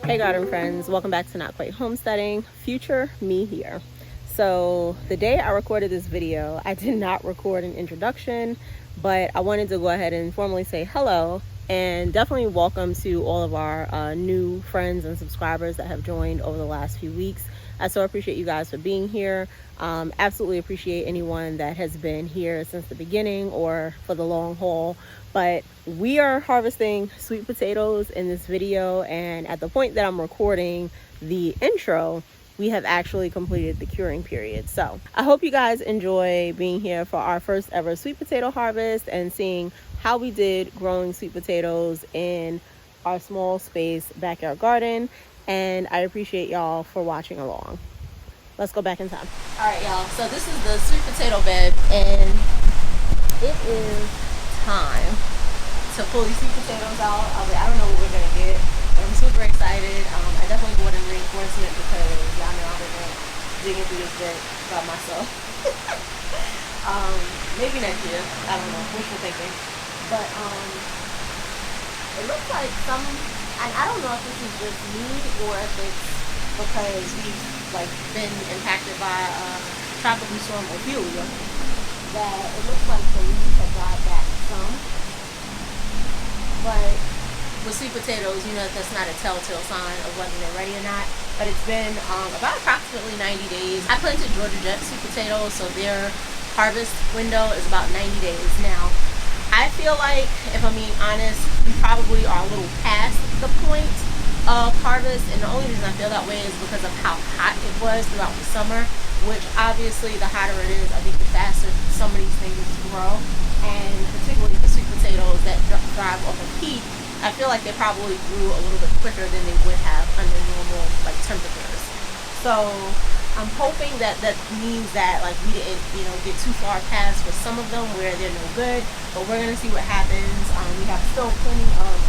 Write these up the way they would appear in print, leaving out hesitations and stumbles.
Hey garden friends, welcome back to Not Quite Homesteading. Future me here. So the day I recorded this video, I did not record an introduction, but I wanted to go ahead and formally say hello and definitely welcome to all of our new friends and subscribers that have joined over the last few weeks. I so appreciate you guys for being here. Absolutely appreciate anyone that has been here since the beginning or for the long haul. But we are harvesting sweet potatoes in this video, and at the point that I'm recording the intro, we have actually completed the curing period. So I hope you guys enjoy being here for our first ever sweet potato harvest and seeing how we did growing sweet potatoes in our small space backyard garden. And I appreciate y'all for watching along. Let's go back in time. All right, y'all. So this is the sweet potato bed, and it is time to pull these sweet potatoes out. I don't know what we're gonna get, but I'm super excited. I definitely bought a reinforcement because y'all know I've been digging through this bed by myself. Maybe next year. I don't know. Wishful thinking. But it looks like some, and I don't know if this is just me or if it's because we've been impacted by tropical storm Ophelia, that it looks like the leaves have died back some. But with sweet potatoes, you know that's not a telltale sign of whether they're ready or not. But it's been about approximately 90 days. I planted Georgia Jet sweet potatoes, so their harvest window is about 90 days now. I feel like, if I'm being honest, we probably are a little past the point of harvest, and the only reason I feel that way is because of how hot it was throughout the summer, which obviously the hotter it is, I think the faster some of these things grow, and particularly the sweet potatoes that thrive off of heat, I feel like they probably grew a little bit quicker than they would have under normal temperatures. So I'm hoping that means that we didn't get too far past for some of them where they're no good, but we're gonna see what happens. We have still plenty of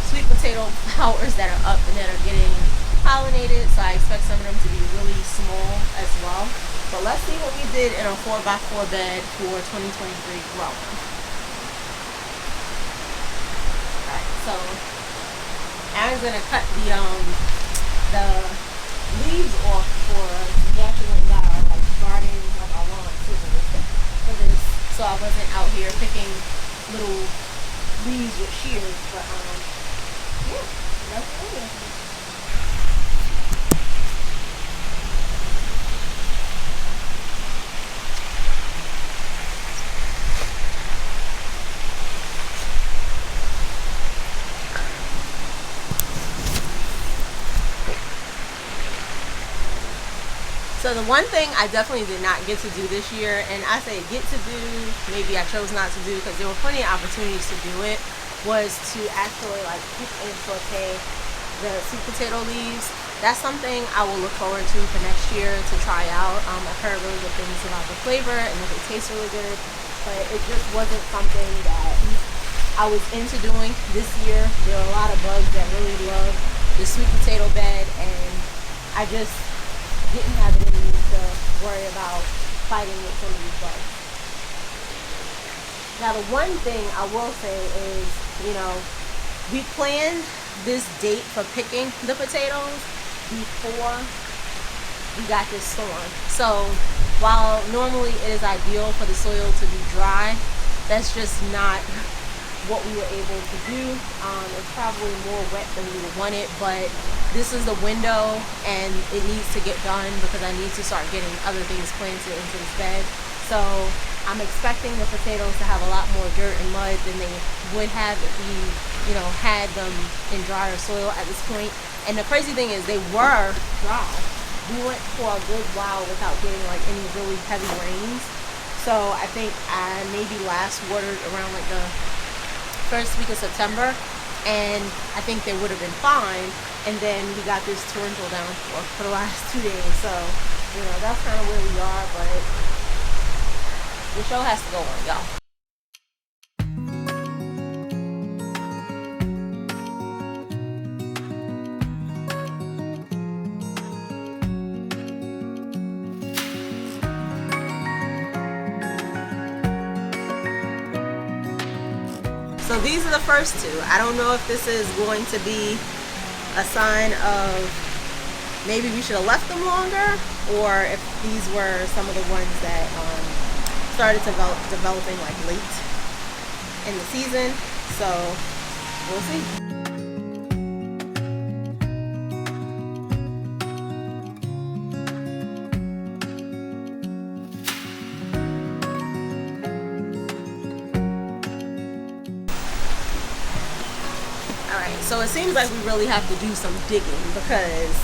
sweet potato flowers that are up and that are getting pollinated, so I expect some of them to be really small as well. But let's see what we did in a 4x4 bed for 2023 growing. Alright, so Aaron's gonna cut the leaves off for us. We actually went and got our garden, our lawn scissors for this, so I wasn't out here picking little leaves with shears, but yeah, that's it. So the one thing I definitely did not get to do this year, and I say get to do, maybe I chose not to do because there were plenty of opportunities to do it, was to actually pick and saute the sweet potato leaves. That's something I will look forward to for next year to try out. I've heard really good things about the flavor and that they taste really good, but it just wasn't something that I was into doing this year. There are a lot of bugs that really love the sweet potato bed, and I just didn't have it in me to worry about fighting with some of these bugs. Now the one thing I will say is, we planned this date for picking the potatoes before we got this storm. So while normally it is ideal for the soil to be dry, that's just not what we were able to do. It's probably more wet than we would want it, but this is the window and it needs to get done because I need to start getting other things planted into this bed. So I'm expecting the potatoes to have a lot more dirt and mud than they would have if we, had them in drier soil at this point. And the crazy thing is they were dry. We went for a good while without getting any really heavy rains. So I think I maybe last watered around the first week of September, and I think they would have been fine. And then we got this torrential downpour for the last 2 days. So, that's kind of where we are, but the show has to go on, y'all. So these are the first two. I don't know if this is going to be a sign of maybe we should have left them longer, or if these were some of the ones that started developing like late in the season. So we'll see. So it seems like we really have to do some digging because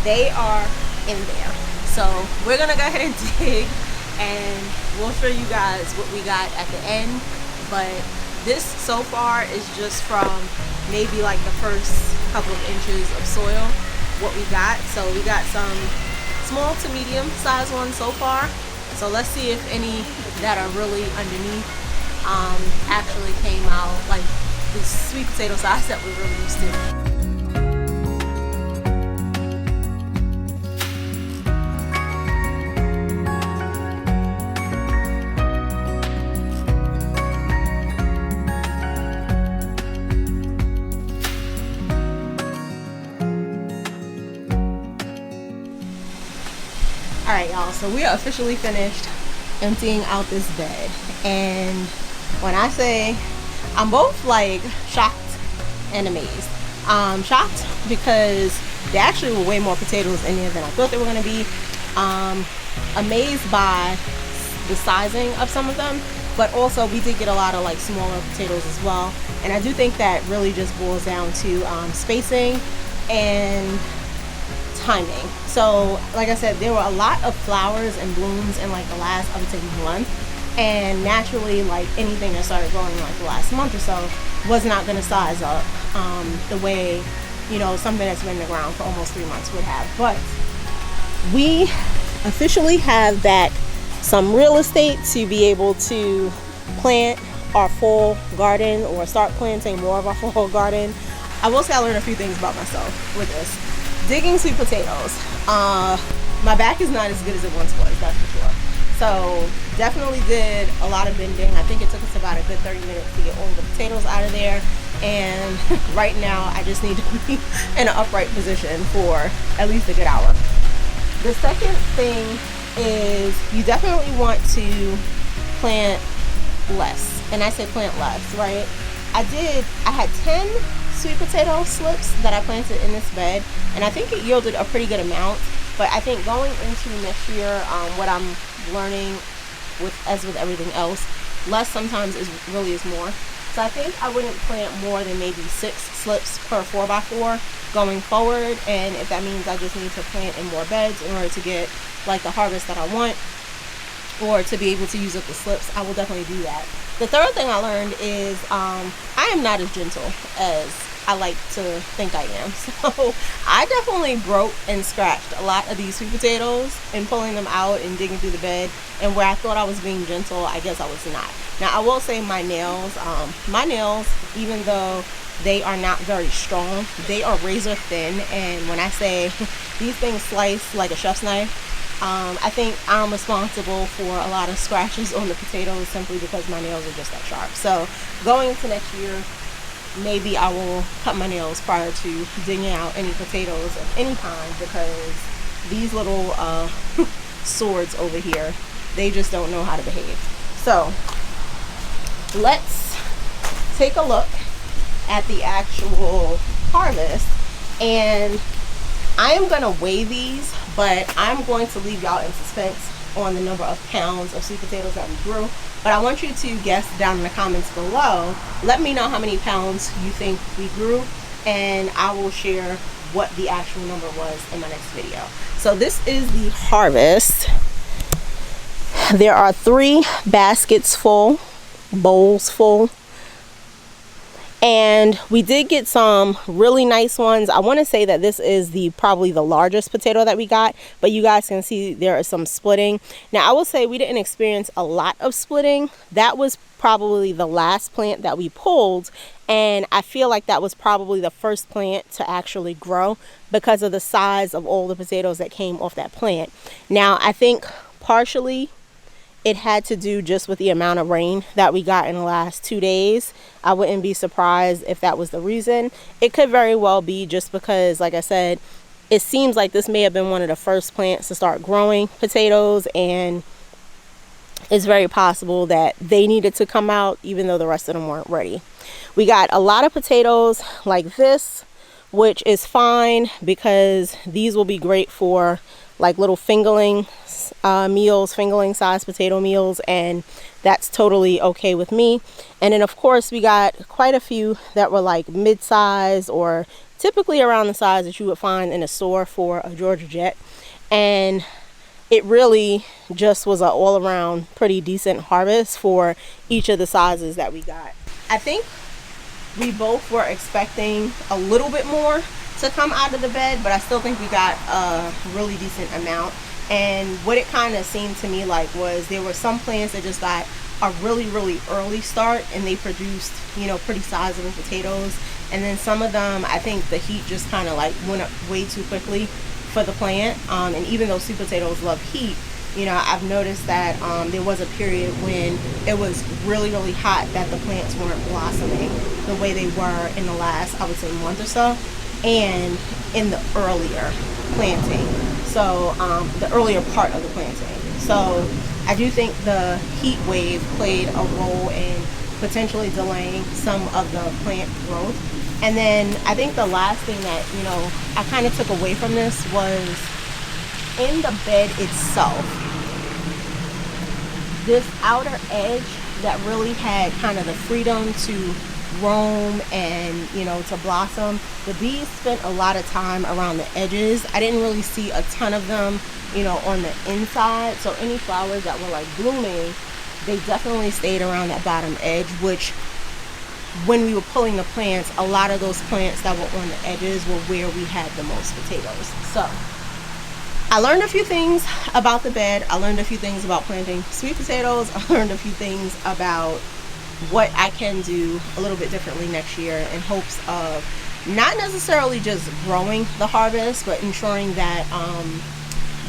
they are in there. So we're gonna go ahead and dig, and we'll show you guys what we got at the end. But this so far is just from maybe like the first couple of inches of soil, what we got. So we got some small to medium size ones so far. So let's see if any that are really underneath actually came out like the sweet potato size that we're really used to. All right, y'all, so we are officially finished emptying out this bed, and when I say I'm both like shocked and amazed. Shocked because there actually were way more potatoes in there than I thought they were going to be. Amazed by the sizing of some of them, but also we did get a lot of like smaller potatoes as well. And I do think that really just boils down to spacing and timing. So like I said, there were a lot of flowers and blooms in like the last, I would say, month. And naturally, like anything that started growing like the last month or so was not going to size up the way, you know, something that's been in the ground for almost 3 months would have. But we officially have back some real estate to be able to plant our fall garden, or start planting more of our fall garden. I will say I learned a few things about myself with this. Digging sweet potatoes. My back is not as good as it once was, that's for sure. So definitely did a lot of bending. I think it took us about a good 30 minutes to get all the potatoes out of there. And right now I just need to be in an upright position for at least a good hour. The second thing is you definitely want to plant less. And I say plant less, right? I had 10 sweet potato slips that I planted in this bed, and I think it yielded a pretty good amount. But I think going into next year, what I'm learning as with everything else, less sometimes really is more. So I think I wouldn't plant more than maybe 6 slips per 4x4 going forward. And if that means I just need to plant in more beds in order to get like the harvest that I want, or to be able to use up the slips, I will definitely do that. The third thing I learned is I am not as gentle as I like to think I am. So I definitely broke and scratched a lot of these sweet potatoes and pulling them out and digging through the bed. And where I thought I was being gentle, I guess I was not. Now I will say my nails, even though they are not very strong, they are razor thin. And when I say these things slice like a chef's knife, I think I'm responsible for a lot of scratches on the potatoes simply because my nails are just that sharp. So going into next year, maybe I will cut my nails prior to digging out any potatoes of any kind, because these little swords over here, they just don't know how to behave. So let's take a look at the actual harvest. And I am going to weigh these, but I'm going to leave y'all in suspense on the number of pounds of sweet potatoes that we grew. But I want you to guess down in the comments below. Let me know how many pounds you think we grew, and I will share what the actual number was in my next video. So this is the harvest. There are 3 baskets full, bowls full. And we did get some really nice ones. I want to say that this is probably the largest potato that we got, but you guys can see there is some splitting. Now I will say we didn't experience a lot of splitting. That was probably the last plant that we pulled, and I feel like that was probably the first plant to actually grow because of the size of all the potatoes that came off that plant. Now I think partially it had to do just with the amount of rain that we got in the last 2 days. I wouldn't be surprised if that was the reason. It could very well be just because, like I said, it seems like this may have been one of the first plants to start growing potatoes, and it's very possible that they needed to come out even though the rest of them weren't ready. We got a lot of potatoes like this, which is fine because these will be great for like little fingerling meals, fingerling size potato meals, and that's totally okay with me. And then of course we got quite a few that were like mid-size or typically around the size that you would find in a store for a Georgia Jet, and it really just was an all-around pretty decent harvest for each of the sizes that we got. I think we both were expecting a little bit more to come out of the bed, but I still think we got a really decent amount. And what it kind of seemed to me like was there were some plants that just got a really early start and they produced, you know, pretty sizable potatoes. And then some of them, I think the heat just kind of like went up way too quickly for the plant. And even though sweet potatoes love heat, you know, I've noticed that there was a period when it was really hot that the plants weren't blossoming the way they were in the last, I would say, month or so, and in the earlier planting. So the earlier part of the planting. So I do think the heat wave played a role in potentially delaying some of the plant growth. And then I think the last thing that, you know, I kind of took away from this was in the bed itself, this outer edge that really had kind of the freedom to roam and, you know, to blossom. The bees spent a lot of time around the edges. I didn't really see a ton of them, you know, on the inside. So any flowers that were like blooming, they definitely stayed around that bottom edge, which when we were pulling the plants, a lot of those plants that were on the edges were where we had the most potatoes. So I learned a few things about the bed. I learned a few things about planting sweet potatoes. I learned a few things about what I can do a little bit differently next year in hopes of not necessarily just growing the harvest, but ensuring that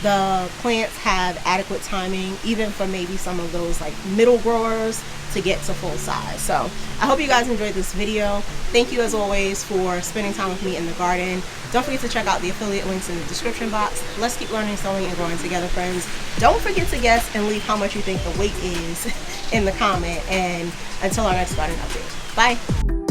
the plants have adequate timing, even for maybe some of those like middle growers, to get to full size. So I hope you guys enjoyed this video. Thank you as always for spending time with me in the garden. Don't forget to check out the affiliate links in the description box. Let's keep learning, sewing, and growing together, friends. Don't forget to guess and leave how much you think the weight is in the comment. And until our next garden update, bye.